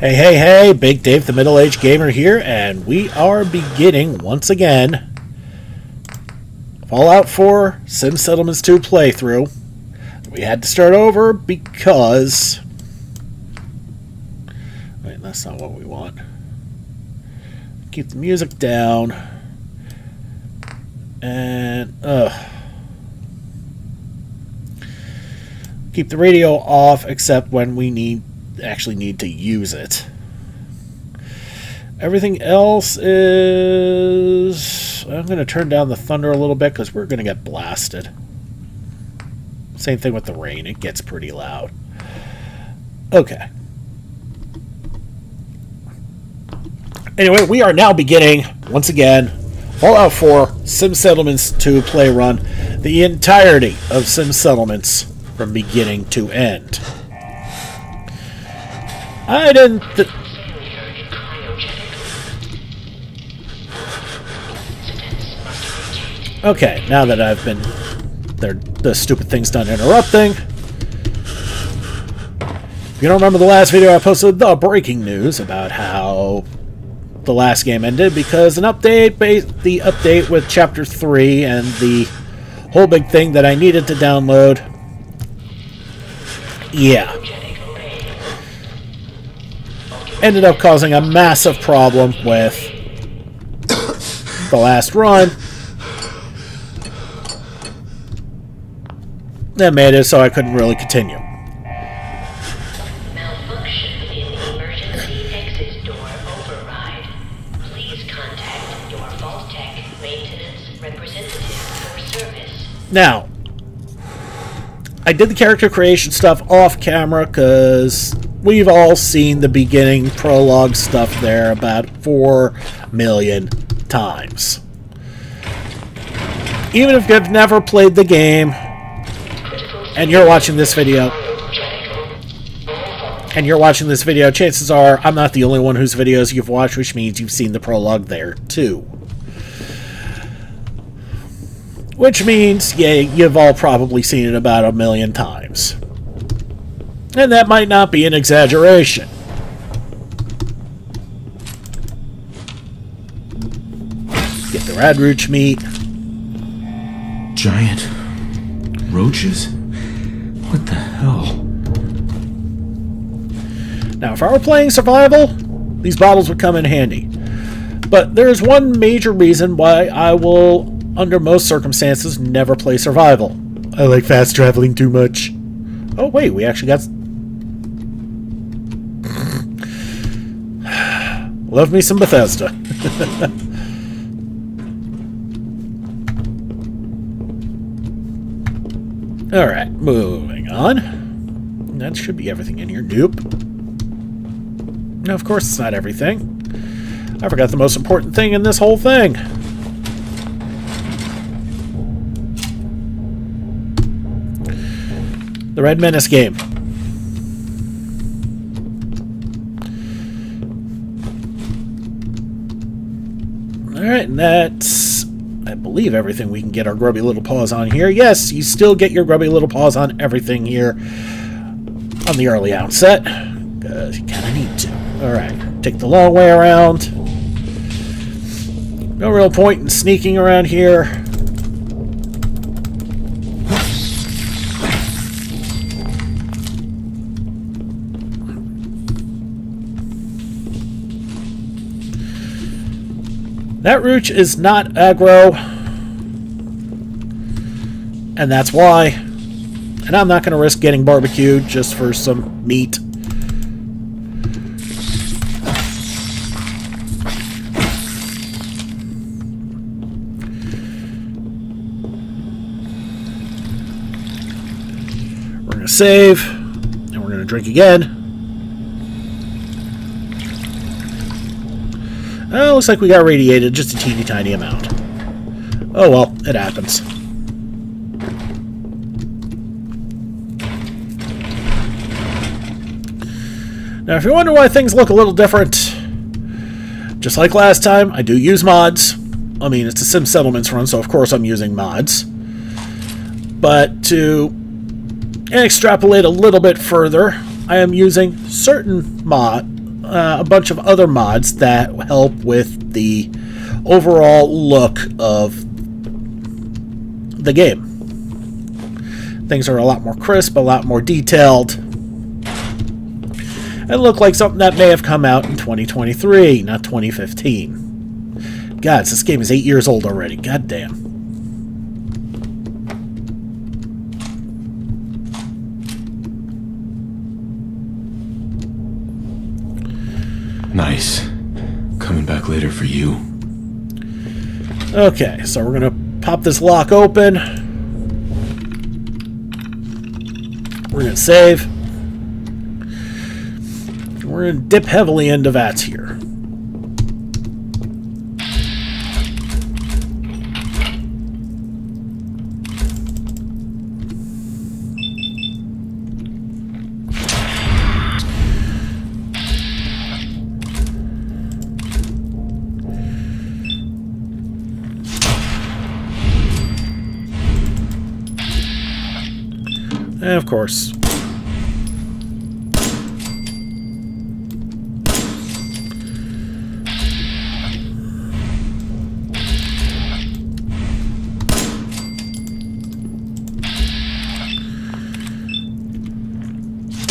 Hey, hey, hey, Big Dave the Middle-Aged Gamer here, and we are beginning, once again, Fallout 4 Sim Settlements 2 playthrough. We had to start over because... Wait, that's not what we want. Keep the music down. And, keep the radio off, except when we actually need to use it. Everything else is... I'm going to turn down the thunder a little bit because we're going to get blasted. Same thing with the rain. It gets pretty loud. Okay. Anyway, we are now beginning, once again, Fallout 4 Sim Settlements 2 play run. The entirety of Sim Settlements from beginning to end. I didn't... Okay, now that I've been... the stupid thing's done interrupting. If you don't remember the last video, I posted the breaking news about how the last game ended because an update, the update with Chapter 3 and the whole big thing that I needed to download. Yeah. Ended up causing a massive problem with the last run. That made it so I couldn't really continue. Malfunction in the emergency exit door override. Please contact your Vault-Tec maintenance representative for service. Now, I did the character creation stuff off camera because we've all seen the beginning prologue stuff there about 4 million times. Even if you've never played the game and you're watching this video, chances are I'm not the only one whose videos you've watched, which means you've seen the prologue there too. Which means, yeah, you've all probably seen it about 1 million times. And that might not be an exaggeration. Get the rad roach meat. Giant roaches? What the hell? Now, if I were playing survival, these bottles would come in handy. But there's one major reason why I will, under most circumstances, never play survival. I like fast traveling too much. Oh, wait, we actually got... Love me some Bethesda. Alright, moving on. That should be everything in here. Nope. No, of course it's not everything. I forgot the most important thing in this whole thing. The Red Menace game. Alright, and that's, I believe, everything we can get our grubby little paws on here. Yes, you still get your grubby little paws on everything here on the early outset, because you kind of need to. Alright, take the long way around. No real point in sneaking around here. That roach is not aggro, and that's why. And I'm not going to risk getting barbecued just for some meat. We're going to save, and we're going to drink again. Oh, looks like we got radiated just a teeny tiny amount. Oh well, it happens. Now, if you wonder why things look a little different, just like last time, I do use mods. I mean, it's a Sim Settlements run, so of course I'm using mods. But to extrapolate a little bit further, I am using certain a bunch of other mods that help with the overall look of the game. Things are a lot more crisp, a lot more detailed, and look like something that may have come out in 2023, not 2015. God, this game is 8 years old already. God damn. Nice. Coming back later for you. Okay, so we're gonna pop this lock open. We're gonna save. We're gonna dip heavily into VATS here. And of course.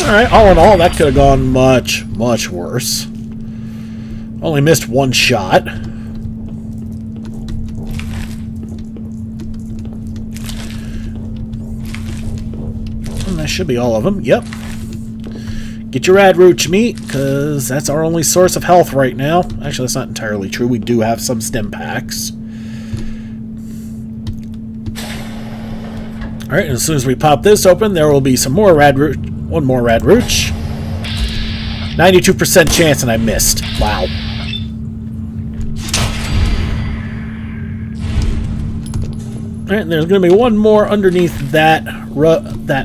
Alright, all in all, that could have gone much, much worse. Only missed one shot. That should be all of them. Yep. Get your rad roach meat, because that's our only source of health right now. Actually, that's not entirely true. We do have some stim packs. Alright, and as soon as we pop this open, there will be some more rad roach. One more rad roach. 92% chance, and I missed. Wow. Alright, and there's going to be one more underneath that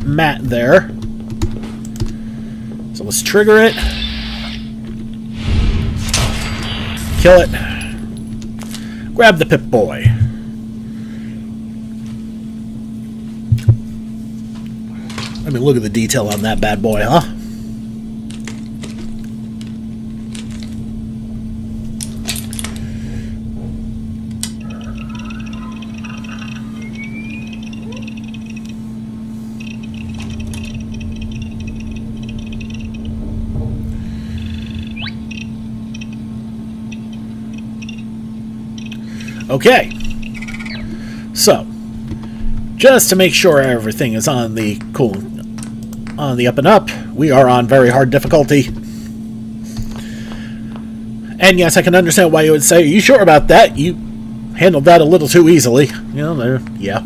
mat there. So let's trigger it. Kill it. Grab the Pip-Boy. I mean, look at the detail on that bad boy, huh? Okay, so just to make sure everything is on the up and up, we are on very hard difficulty. And yes, I can understand why you would say, "Are you sure about that? You handled that a little too easily." You know, yeah.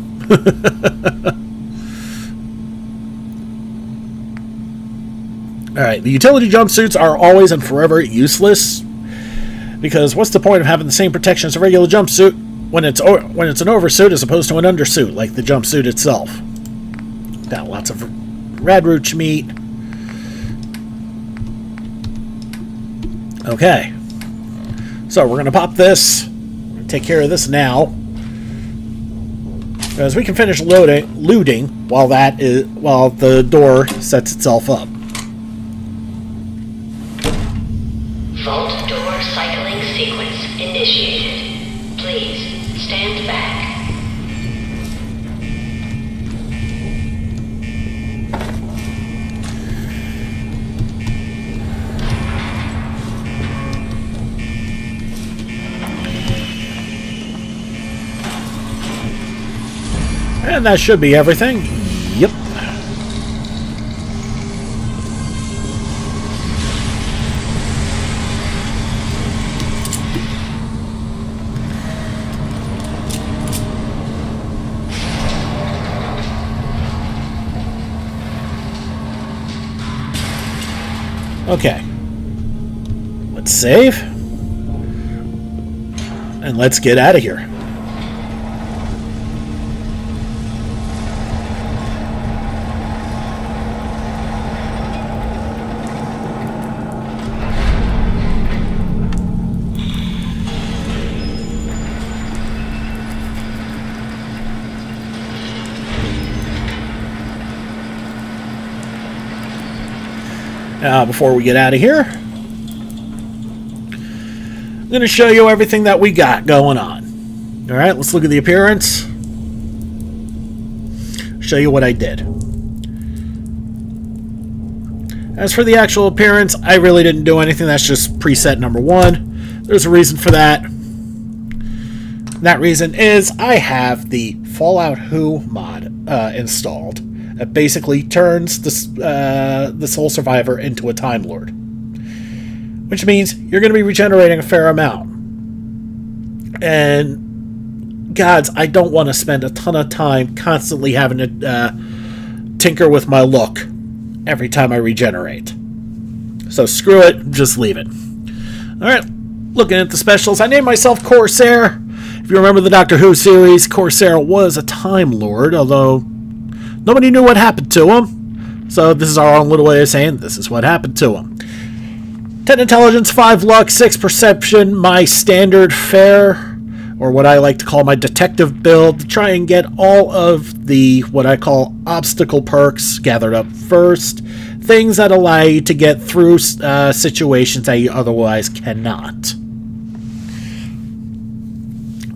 Alright, the utility jumpsuits are always and forever useless. Because what's the point of having the same protection as a regular jumpsuit when it's an oversuit as opposed to an undersuit, like the jumpsuit itself? Got lots of rad roach meat. Okay. So we're going to pop this. Take care of this now. As we can finish looting while the door sets itself up. Vault door cycling sequence initiated. Please stand back. And that should be everything. Yep. Okay. Let's save. And let's get out of here. Before we get out of here, I'm going to show you everything that we got going on. Alright, let's look at the appearance. Show you what I did. As for the actual appearance, I really didn't do anything. That's just preset number 1. There's a reason for that. That reason is I have the Fallout Who mod installed. It basically turns the Soul Survivor into a Time Lord. Which means you're going to be regenerating a fair amount. And, gods, I don't want to spend a ton of time constantly having to tinker with my look every time I regenerate. So screw it, just leave it. Alright, looking at the specials, I named myself Corsair. If you remember the Doctor Who series, Corsair was a Time Lord, although nobody knew what happened to him. So this is our own little way of saying this is what happened to him. 10 intelligence, 5 luck, 6 perception, my standard fare, or what I like to call my detective build, to try and get all of the, what I call, obstacle perks gathered up first. Things that allow you to get through situations that you otherwise cannot.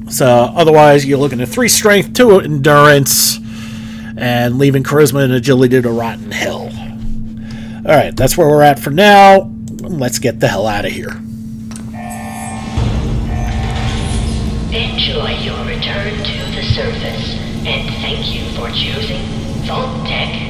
So, otherwise, you're looking at 3 strength, 2 endurance, and leaving charisma and agility to rot in hell. Alright, that's where we're at for now. Let's get the hell out of here. Enjoy your return to the surface, and thank you for choosing Vault Tech.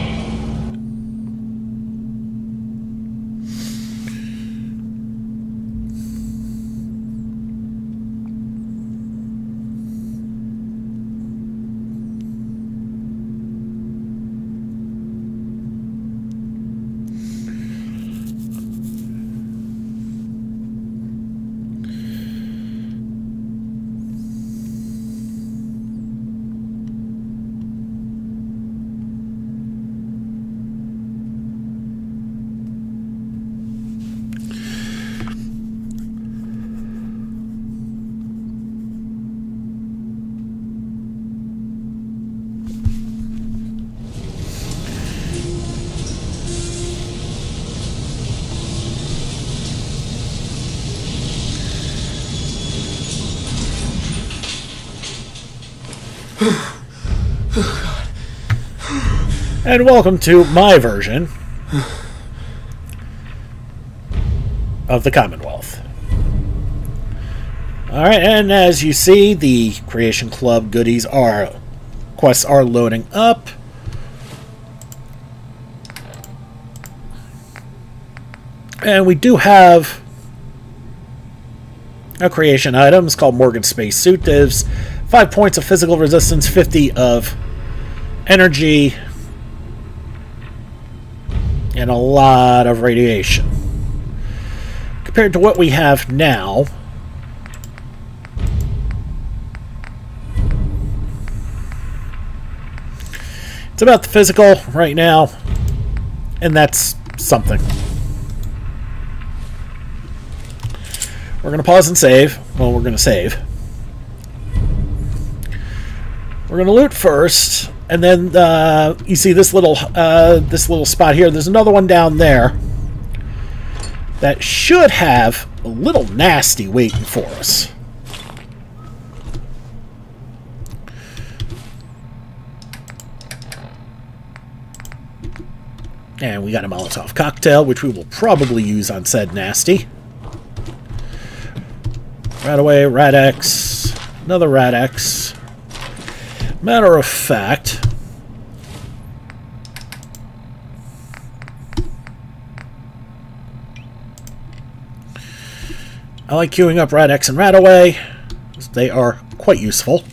And welcome to my version of the Commonwealth. Alright, and as you see, the Creation Club goodies quests are loading up. And we do have a creation item. It's called Morgan's Space Suit. Gives 5 points of physical resistance, 50 of energy, and a lot of radiation. Compared to what we have now, it's about the physical right now, and that's something. We're going to pause and save. Well, we're going to save. We're going to loot first, and then you see this little spot here. There's another one down there that should have a little nasty waiting for us. And we got a Molotov cocktail, which we will probably use on said nasty. Right away, Rad-X, another Rad-X. Matter of fact, I like queuing up Rad-X and Rad-Away. They are quite useful.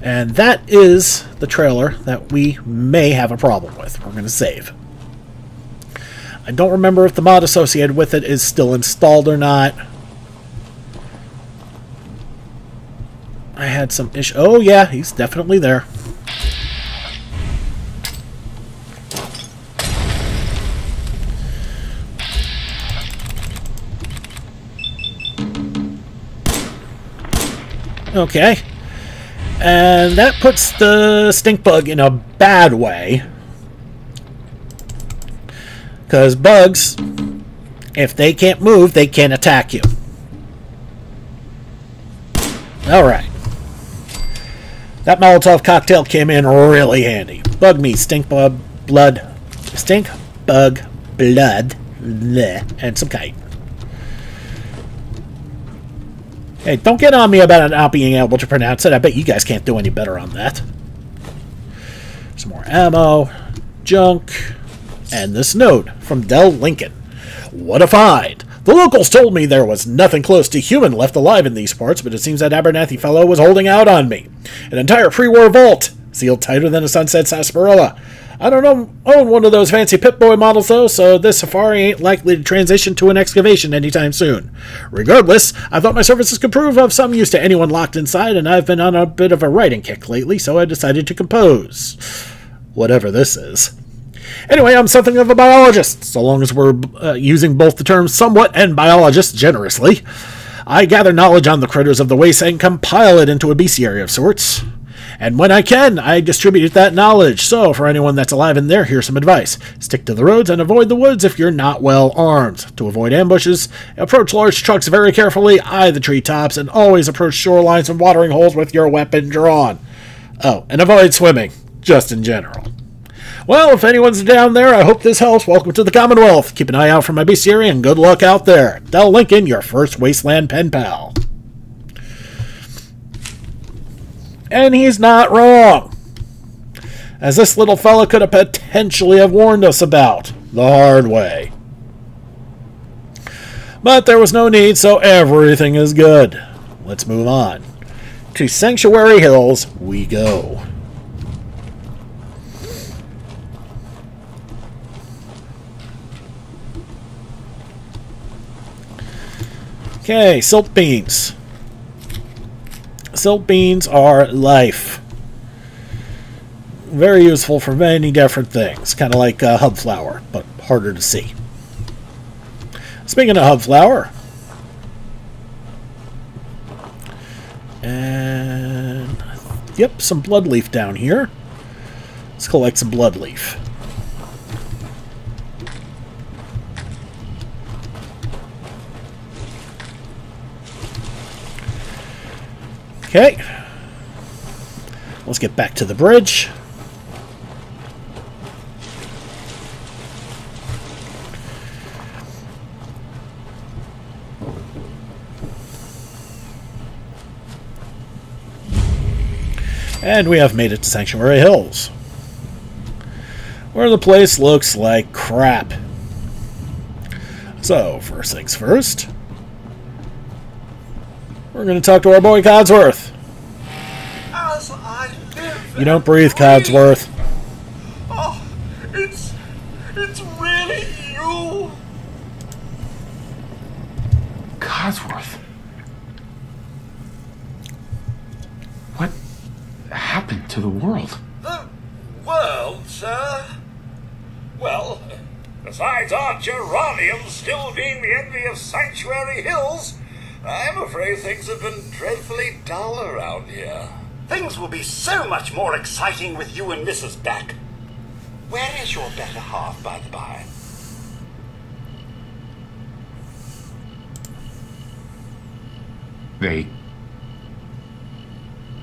And that is the trailer that we may have a problem with. We're going to save. I don't remember if the mod associated with it is still installed or not. I had some issue. Oh yeah, he's definitely there. Okay. And that puts the stink bug in a bad way. Because bugs, if they can't move, they can't attack you. Alright. That Molotov cocktail came in really handy. Bug me, stink bug blood, bleh, and some kite. Hey, don't get on me about not being able to pronounce it. I bet you guys can't do any better on that. Some more ammo, junk, and this note from Del Lincoln. What a find! The locals told me there was nothing close to human left alive in these parts, but it seems that Abernathy fellow was holding out on me. An entire pre-war vault, sealed tighter than a sunset sarsaparilla. I don't own one of those fancy Pip-Boy models, though, so this safari ain't likely to transition to an excavation anytime soon. Regardless, I thought my services could prove of some use to anyone locked inside, and I've been on a bit of a writing kick lately, so I decided to compose. Whatever this is. Anyway, I'm something of a biologist, so long as we're using both the terms somewhat and biologist generously. I gather knowledge on the critters of the waste and compile it into a bestiary of sorts. And when I can, I distribute that knowledge. So, for anyone that's alive in there, here's some advice. Stick to the roads and avoid the woods if you're not well armed. To avoid ambushes, approach large trucks very carefully, eye the treetops, and always approach shorelines and watering holes with your weapon drawn. Oh, and avoid swimming, just in general. Well, if anyone's down there, I hope this helps. Welcome to the Commonwealth. Keep an eye out for my bestiary, and good luck out there. Del Lincoln, your first wasteland pen pal. And he's not wrong, as this little fella could have potentially have warned us about the hard way. But there was no need, so everything is good. Let's move on. To Sanctuary Hills we go. Okay, silt beans. Silt beans are life. Very useful for many different things. Kind of like hub flour, but harder to see. Speaking of hub flour. And yep, some blood leaf down here. Let's collect some blood leaf. Okay, let's get back to the bridge. And we have made it to Sanctuary Hills, where the place looks like crap. So, first things first. We're going to talk to our boy Codsworth. As I live You don't breathe, Codsworth. Oh, it's really you. Codsworth. What happened to the world? The world, sir? Well, besides our geraniums still being the envy of Sanctuary Hills, I'm afraid things have been dreadfully dull around here. Things will be so much more exciting with you and Mrs. back. Where is your better half, by the by?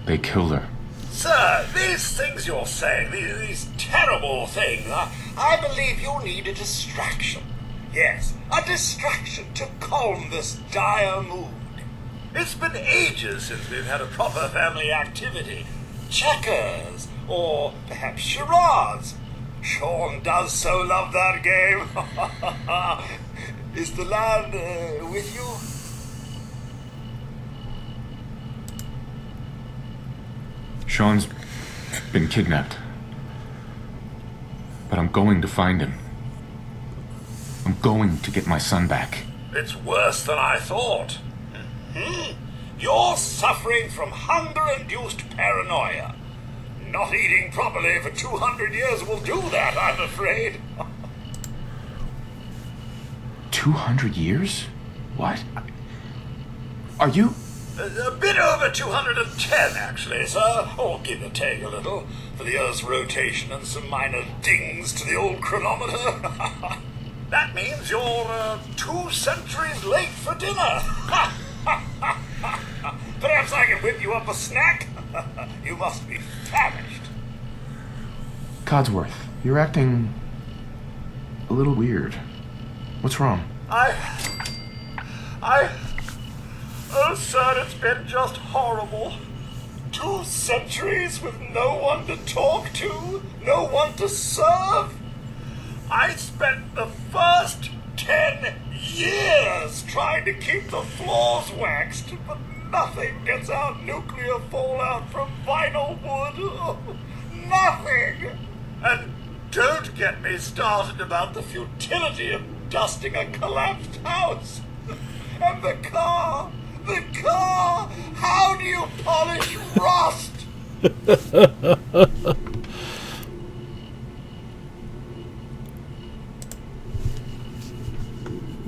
They killed her. Sir, these things you're saying, these terrible things, I believe you need a distraction. Yes, a distraction to calm this dire mood. It's been ages since we've had a proper family activity. Checkers, or perhaps charades. Sean does so love that game. Is the lad with you? Sean's been kidnapped. But I'm going to find him. I'm going to get my son back. It's worse than I thought. You're suffering from hunger-induced paranoia. Not eating properly for 200 years will do that, I'm afraid. 200 years? What? Are you... A bit over 210, actually, sir. Or give or take a little, for the Earth's rotation and some minor dings to the old chronometer. That means you're 2 centuries late for dinner. Perhaps I can whip you up a snack? You must be famished. Codsworth, you're acting a little weird. What's wrong? Oh, sir, it's been just horrible. 2 centuries with no one to talk to, no one to serve. I spent the first 10 years trying to keep the floors waxed, but nothing gets out nuclear fallout from vinyl wood. Oh, nothing. And don't get me started about the futility of dusting a collapsed house. And the car, how do you polish rust?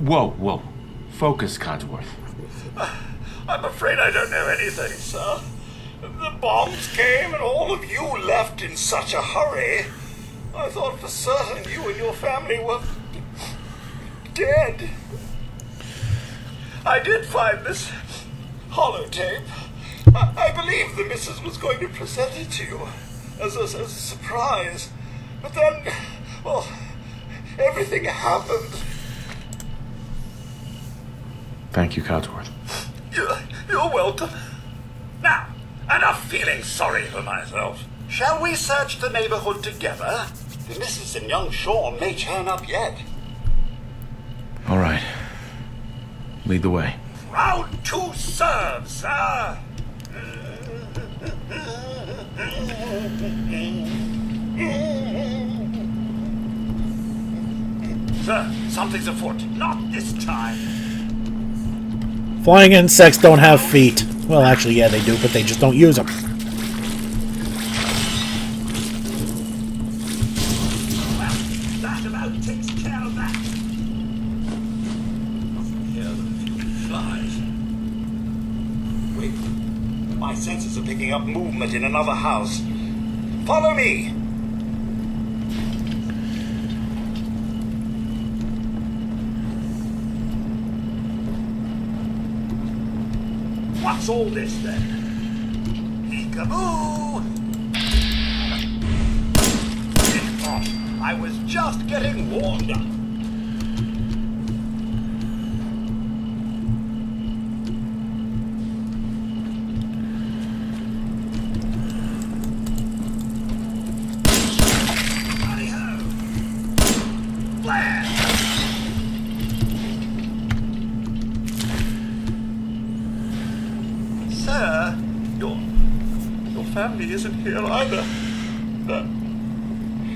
Whoa. Focus, Codsworth. I'm afraid I don't know anything, sir. The bombs came and all of you left in such a hurry. I thought for certain you and your family were dead. I did find this holotape. I believe the missus was going to present it to you as a surprise. But then, well, everything happened. Thank you, Codsworth. You're welcome. Now, enough feeling sorry for myself. Shall we search the neighborhood together? The missus and young Sean may turn up yet. All right. Lead the way. Proud to serve, sir. Sir, something's afoot. Not this time. Flying insects don't have feet. Well, actually, yeah, they do, but they just don't use them. Well, that about takes care of that. Here are the few flies. Wait. My senses are picking up movement in another house. Follow me. What's all this then? Peekaboo! Get off! I was just getting warmed up. Howdy-ho! Blast! Sir, your family isn't here either.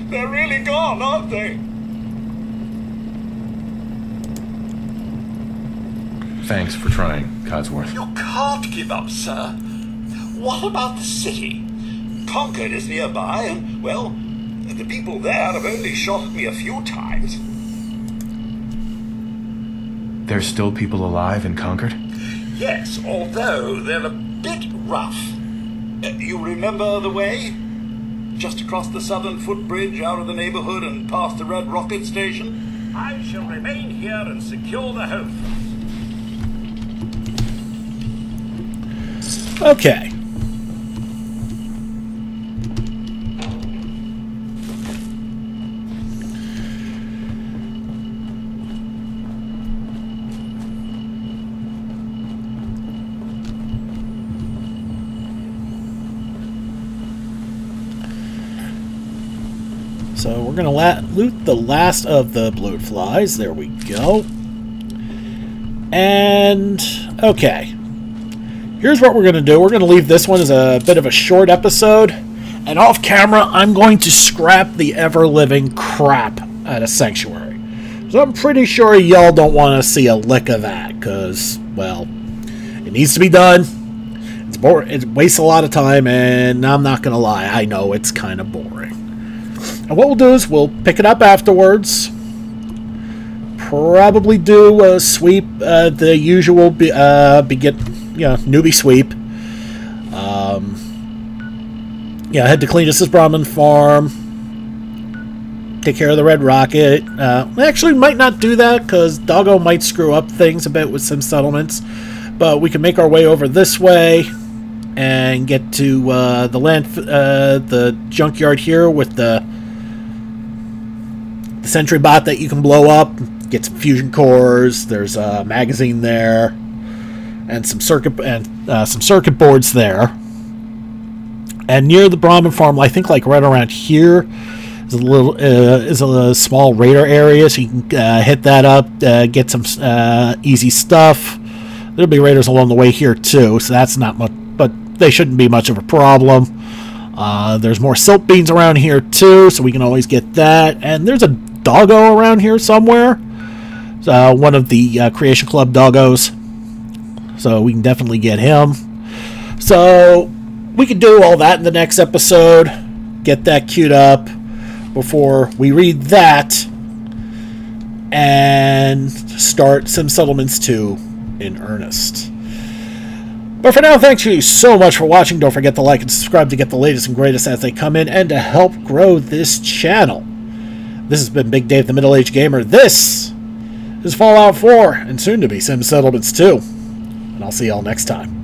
They're really gone, aren't they? Thanks for trying, Codsworth. You can't give up, sir. What about the city? Concord is nearby, and, well, the people there have only shot at me a few times. There's still people alive in Concord? Yes, although they're a bit rough. You remember the way? Just across the southern footbridge, out of the neighborhood, and past the Red Rocket Station? I shall remain here and secure the home front. Okay. So we're going to loot the last of the blood flies. There we go. And, okay. Here's what we're going to do. We're going to leave this one as a bit of a short episode. And off camera, I'm going to scrap the ever-living crap out of Sanctuary. So I'm pretty sure y'all don't want to see a lick of that. Because, well, it needs to be done. It's boring. It wastes a lot of time. And I'm not going to lie. I know it's kind of boring. And what we'll do is we'll pick it up afterwards. Probably do a sweep, the usual newbie sweep. Head to Cleanus's Brahmin farm. Take care of the Red Rocket. Actually, might not do that because Doggo might screw up things a bit with some settlements. But we can make our way over this way. and get to the junkyard here with the sentry bot that you can blow up. Get some fusion cores. There's a magazine there, and some circuit boards there. And near the Brahmin farm, I think like right around here is a small radar area, so you can hit that up, get some easy stuff. There'll be raiders along the way here too, so that's not much, but they shouldn't be much of a problem. There's more silt beans around here too, so we can always get that. And there's a doggo around here somewhere, one of the Creation Club doggos, so we can definitely get him. So we can do all that in the next episode, get that queued up before we read that, and start Sim Settlements 2 in earnest. But for now, thank you so much for watching. Don't forget to like and subscribe to get the latest and greatest as they come in, and to help grow this channel. This has been Big Dave the Middle-Aged Gamer. This is Fallout 4, and soon to be Sim Settlements 2. And I'll see y'all next time.